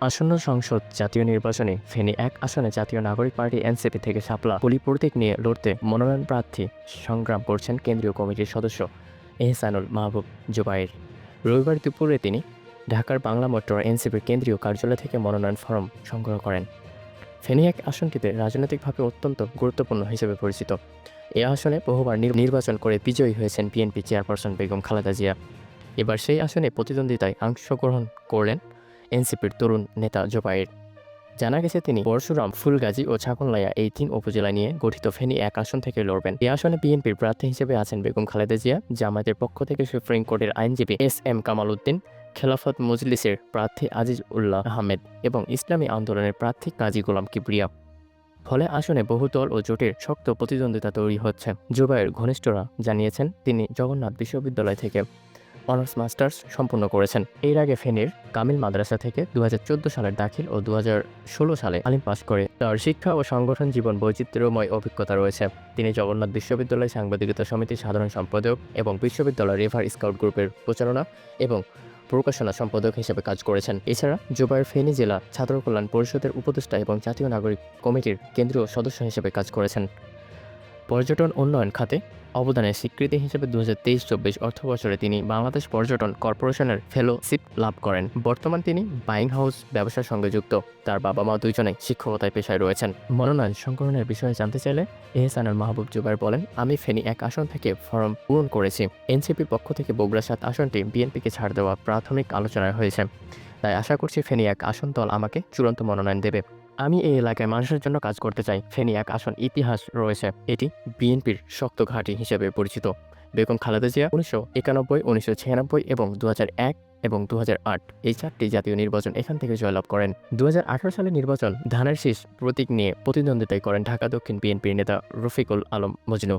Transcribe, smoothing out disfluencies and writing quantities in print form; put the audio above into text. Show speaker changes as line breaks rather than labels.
আসন্ন সংসদ জাতীয় নির্বাচনে ফেনী ১ আসনে জাতীয় নাগরিক পার্টি এনসিপি থেকে শাপলা পুলি প্রতীক নিয়ে লড়তে মনোনয়ন প্রার্থী সংগ্রাম করছেন কেন্দ্রীয় কমিটির সদস্য এহসানুল মাহবুব জুবায়ের। রবিবার দুপুরে তিনি ঢাকার বাংলা মোটর এনসিপির কেন্দ্রীয় কার্যালয় থেকে মনোনয়ন ফরম সংগ্রহ করেন। ফেনী ১ আসনটিতে রাজনৈতিকভাবে অত্যন্ত গুরুত্বপূর্ণ হিসেবে পরিচিত। এ আসনে বহুবার নির্বাচন করে বিজয়ী হয়েছেন বিএনপি চেয়ারপারসন বেগম খালেদা জিয়া। এবার সেই আসনে প্রতিদ্বন্দ্বিতায় অংশগ্রহণ করলেন এনসিপির তরুণ নেতা জুবায়ের। জানা গেছে তিনি পরশুরাম, ফুলগাজী ও ছাগলনাইয়া এই ৩ উপজেলা নিয়ে গঠিত ফেনী ১ আসন থেকে লড়বেন। এই আসনে বিএনপির প্রার্থী হিসেবে আছেন বেগম খালেদা জিয়া, জামায়াতের পক্ষ থেকে সুপ্রিম কোর্টের আইনজীবী এস.এম. কামাল উদ্দিন, খেলাফত মজলিসের প্রার্থী আজিজ উল্লাহ আহমেদ এবং ইসলামী আন্দোলনের প্রার্থী কাজী গোলাম কিবরিয়া। ফলে আসনে বহুদল ও জোটের শক্ত প্রতিদ্বন্দ্বিতা তৈরি হচ্ছে। জুবায়ের ঘনিষ্ঠরা জানিয়েছেন তিনি জগন্নাথ বিশ্ববিদ্যালয় থেকে অনার্স মাস্টার্স সম্পূর্ণ করেছেন। এর আগে ফেনীর কামিল মাদ্রাসা থেকে ২০১৪ সালের দাখিল ও ২০১৬ সালে আলিম পাশ করে তার শিক্ষা ও সংগঠন জীবন বৈচিত্র্যময় অভিজ্ঞতা রয়েছে। তিনি জগন্নাথ বিশ্ববিদ্যালয় সাংবাদিকতা সমিতির সাধারণ সম্পাদক এবং বিশ্ববিদ্যালয় রিভার স্কাউট গ্রুপের প্রচারণা এবং প্রকাশনা সম্পাদক হিসেবে কাজ করেছেন। এছাড়া জুবায়ের ফেনী জেলা ছাত্র কল্যাণ পরিষদের উপদেষ্টা এবং জাতীয় নাগরিক কমিটির কেন্দ্রীয় সদস্য হিসেবে কাজ করেছেন। পর্যটন উন্নয়ন খাতে অবদানের স্বীকৃতি হিসেবে ২০২৩-২৪ অর্থবছরে তিনি বাংলাদেশ পর্যটন কর্পোরেশনের ফেলোশিপ লাভ করেন। বর্তমান তিনি বাইং হাউস ব্যবসার সঙ্গে যুক্ত। তার বাবা-মা দুইজনেই শিক্ষকতায় পেশায় রয়েছেন। মনোনয়ন সংগ্রহের বিষয়ে জানতে চাইলে এহসানুল মাহবুব জুবায়ের বলেন, আমি ফেনী ১ আসন থেকে ফরম পূরণ করেছি। এনসিপির পক্ষ থেকে বগুড়া ৭ আসনটি বিএনপিকে ছাড় দেওয়া প্রাথমিক আলোচনায় হয়েছে। তাই আশা করছি ফেনী ১ আসন দল আমাকে চূড়ান্ত মনোনয়ন দেবে। আমি এই এলাকায় মানুষের জন্য কাজ করতে চাই। ফেনী ১ আসন ইতিহাস রয়েছে। এটি বিএনপির শক্ত ঘাঁটি হিসেবে পরিচিত। বেগম খালেদা জিয়া ১৯৯১, ১৯৯৬ এবং ২০০১ এবং ২০০৮ এই ৪টি জাতীয় নির্বাচন এখান থেকে জয়লাভ করেন। ২০১৮ সালের নির্বাচন ধানের শীষ প্রতীক নিয়ে প্রতিদ্বন্দ্বিতায় করেন ঢাকা দক্ষিণ বিএনপির নেতা রফিকুল আলম মজনু।